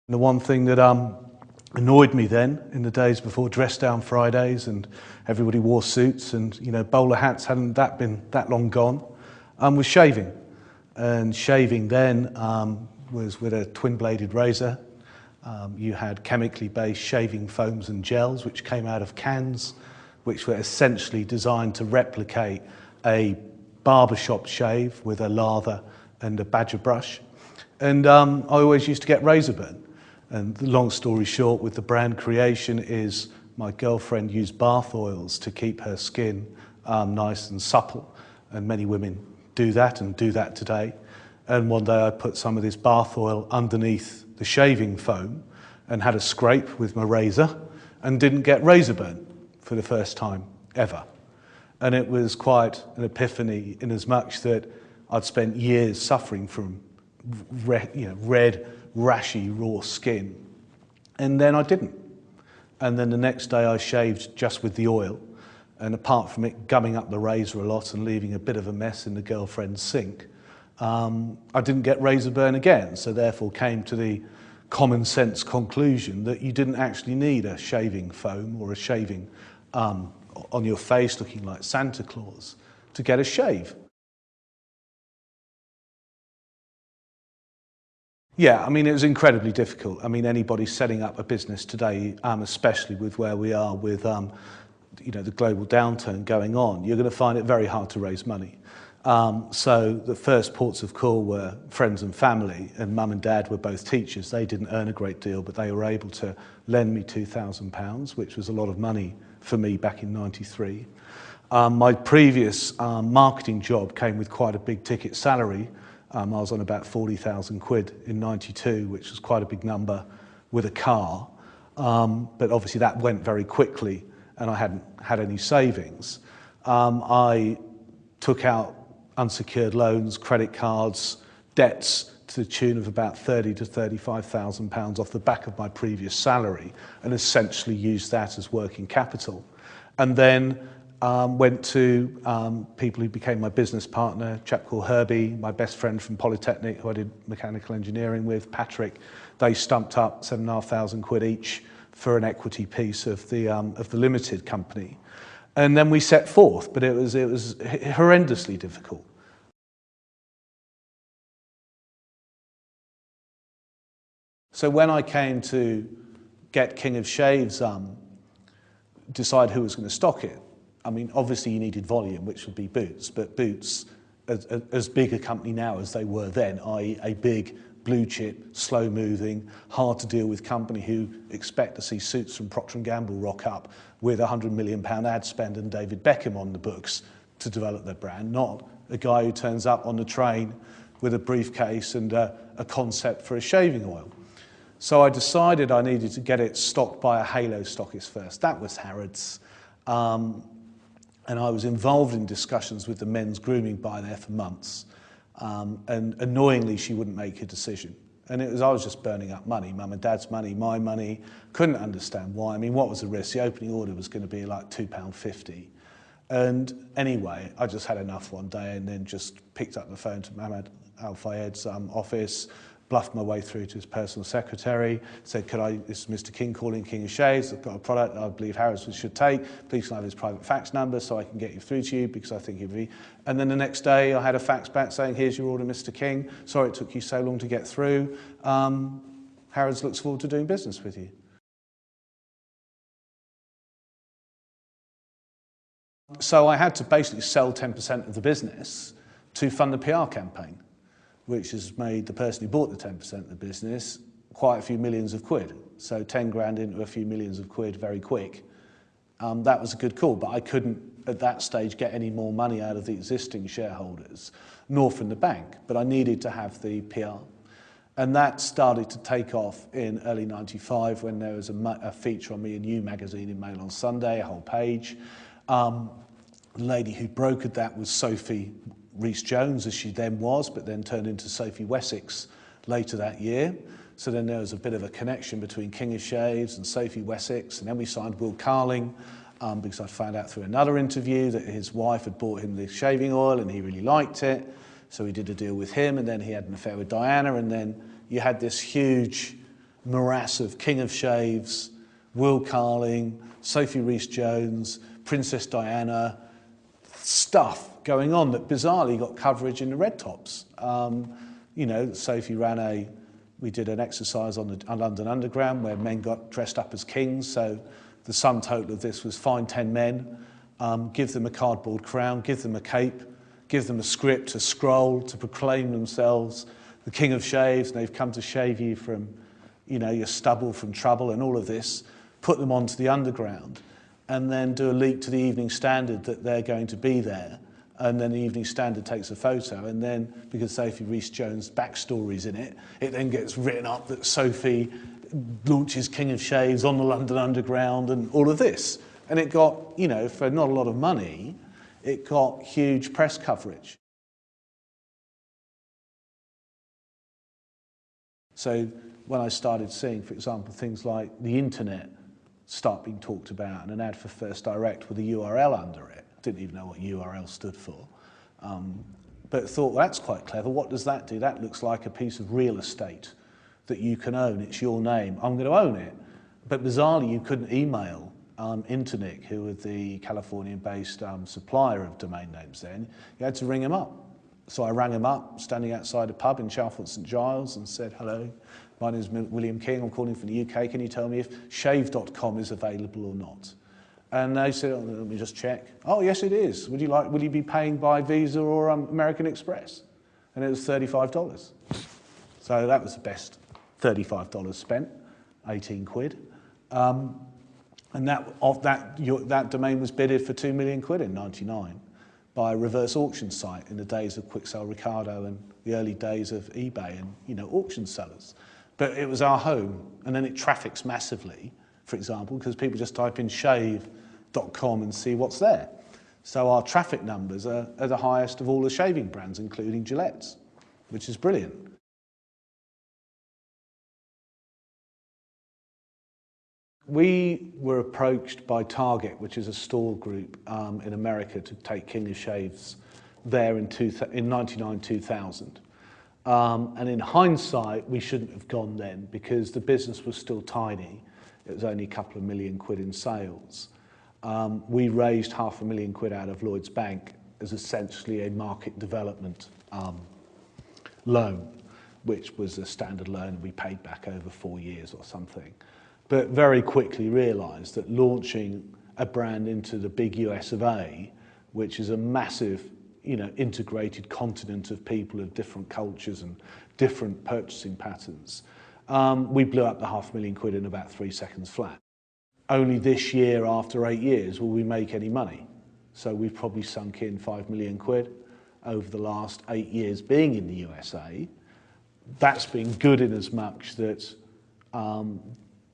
The one thing that annoyed me then, in the days before dress-down Fridays and everybody wore suits and, bowler hats hadn't been that long gone, was shaving. And shaving then was with a twin-bladed razor. You had chemically based shaving foams and gels which came out of cans, which were essentially designed to replicate a barbershop shave with a lather and a badger brush. And I always used to get razor burn. And the long story short with the brand creation is my girlfriend used bath oils to keep her skin nice and supple. And many women do that and do that today. And one day I put some of this bath oil underneath the shaving foam and had a scrape with my razor and didn't get razor burn for the first time ever. And it was quite an epiphany in as much that I'd spent years suffering from red, rashy, raw skin. And then I didn't. And then the next day I shaved just with the oil. And apart from it gumming up the razor a lot and leaving a bit of a mess in the girlfriend's sink, I didn't get razor burn again. So therefore came to the common sense conclusion that you didn't actually need a shaving foam or a shaving on your face looking like Santa Claus to get a shave. Yeah, it was incredibly difficult. Anybody setting up a business today, especially with where we are with, the global downturn going on, you're going to find it very hard to raise money. So the first ports of call were friends and family, and mum and dad were both teachers. They didn't earn a great deal, but they were able to lend me £2,000, which was a lot of money for me back in '93. My previous marketing job came with quite a big ticket salary. I was on about 40,000 quid in '92, which was quite a big number with a car. But obviously that went very quickly and I hadn't had any savings. I took out unsecured loans, credit cards, debts to the tune of about £30,000 to £35,000 off the back of my previous salary and essentially used that as working capital. And then went to people who became my business partner, a chap called Herbie, my best friend from Polytechnic, who I did mechanical engineering with, Patrick. They stumped up 7,500 quid each for an equity piece of the limited company. And then we set forth, but it was horrendously difficult. So when I came to get King of Shaves, decide who was going to stock it, obviously you needed volume, which would be Boots, but Boots, as big a company now as they were then, i.e. a big, blue chip, slow moving, hard to deal with company who expect to see suits from Procter & Gamble rock up with £100 million ad spend and David Beckham on the books to develop their brand, not a guy who turns up on the train with a briefcase and a concept for a shaving oil. So I decided I needed to get it stocked by a halo stockist first. That was Harrods. And I was involved in discussions with the men's grooming buyer there for months. And annoyingly, she wouldn't make a decision. And I was just burning up money, mum and dad's money, my money. Couldn't understand why. What was the risk? The opening order was going to be like £2.50. And anyway, I just had enough one day and then just picked up the phone to Mohammed Al Fayed's office, bluffed my way through to his personal secretary, said, this is Mr. King calling, King of Shaves, I've got a product that I believe Harrods should take, please can I have his private fax number so I can get you through to you because I think he'd be... And then the next day I had a fax back saying, here's your order, Mr. King, sorry it took you so long to get through, Harrods looks forward to doing business with you. So I had to basically sell 10% of the business to fund the PR campaign, which has made the person who bought the 10% of the business quite a few millions of quid. So 10 grand into a few millions of quid very quick. That was a good call, but I couldn't at that stage get any more money out of the existing shareholders, nor from the bank, but I needed to have the PR. And that started to take off in early '95 when there was a feature on me in You magazine in Mail on Sunday, a whole page. The lady who brokered that was Sophie Rhys-Jones, as she then was, but then turned into Sophie Wessex later that year. So then there was a bit of a connection between King of Shaves and Sophie Wessex, and then we signed Will Carling because I found out through another interview that his wife had bought him the shaving oil and he really liked it. So we did a deal with him, and then he had an affair with Diana, and then you had this huge morass of King of Shaves, Will Carling, Sophie Rhys-Jones, Princess Diana, stuff going on that bizarrely got coverage in the Red Tops. You know, Sophie we did an exercise on the London Underground where men got dressed up as kings, so the sum total of this was find 10 men, give them a cardboard crown, give them a cape, give them a script, a scroll to proclaim themselves the King of Shaves, and they've come to shave you from, you know, your stubble from trouble and all of this, put them onto the Underground, and then do a leak to the Evening Standard that they're going to be there. And then the Evening Standard takes a photo, and then, because Sophie Rhys-Jones' backstory's in it, it then gets written up that Sophie launches King of Shaves on the London Underground and all of this. And it got, you know, for not a lot of money, it got huge press coverage. So when I started seeing, for example, things like the internet start being talked about and an ad for First Direct with a URL under it, didn't even know what URL stood for, but thought, well, that's quite clever. What does that do? That looks like a piece of real estate that you can own. It's your name. I'm going to own it. But bizarrely, you couldn't email Internic, who were the Californian-based supplier of domain names then. You had to ring them up. So I rang him up, standing outside a pub in Chalfont St Giles, and said, hello, my name is William King. I'm calling from the UK. Can you tell me if shave.com is available or not? And they said, oh, let me just check. Oh, yes, it is. Will you be paying by Visa or American Express? And it was $35. So that was the best $35 spent, 18 quid. And that domain was bidded for 2 million quid in '99 by a reverse auction site in the days of Quicksell Ricardo and the early days of eBay and, you know, auction sellers. But it was our home, and then it traffics massively, for example, because people just type in shave.com and see what's there. So our traffic numbers are the highest of all the shaving brands, including Gillette's, which is brilliant. We were approached by Target, which is a store group in America, to take King of Shaves there in 99, 2000. And in hindsight, we shouldn't have gone then because the business was still tiny. It was only a couple of million quid in sales. We raised £500,000 out of Lloyds Bank as essentially a market development loan, which was a standard loan we paid back over 4 years or something. But very quickly realised that launching a brand into the big US of A, which is a massive, you know, integrated continent of people of different cultures and different purchasing patterns, we blew up the £500,000 in about 3 seconds flat. Only this year, after 8 years, will we make any money. So we've probably sunk in £5 million over the last 8 years being in the USA. That's been good in as much that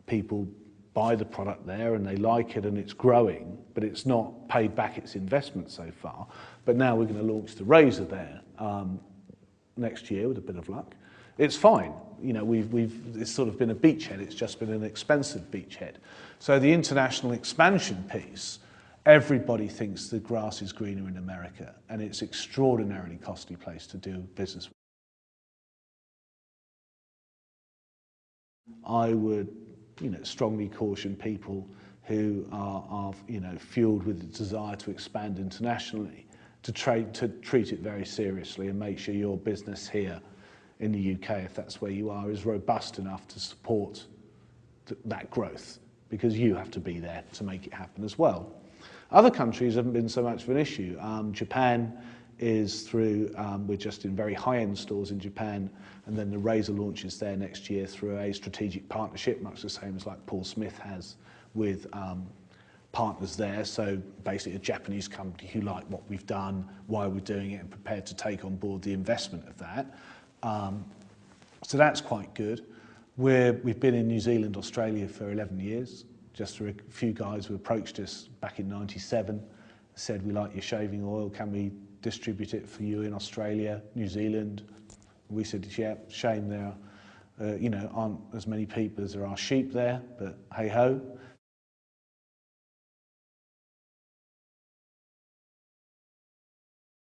people buy the product there and they like it and it's growing, but it's not paid back its investment so far. But now we're going to launch the razor there next year with a bit of luck. It's fine. You know, it's sort of been a beachhead. It's just been an expensive beachhead. So the international expansion piece, everybody thinks the grass is greener in America, and it's an extraordinarily costly place to do business. I would, you know, strongly caution people who are you know, fueled with the desire to expand internationally to treat it very seriously and make sure your business here in the UK, if that's where you are, is robust enough to support that growth, because you have to be there to make it happen as well. Other countries haven't been so much of an issue. Japan is through, we're just in very high-end stores in Japan, and then the razor launches there next year through a strategic partnership, much the same as like Paul Smith has with partners there. So basically a Japanese company who like what we've done, why we're doing it, and prepared to take on board the investment of that. So that's quite good. We've been in New Zealand, Australia for 11 years, just through a few guys who approached us back in '97, said, we like your shaving oil, can we distribute it for you in Australia, New Zealand? We said, yeah, shame there you know, aren't as many people as there are sheep there, but hey ho.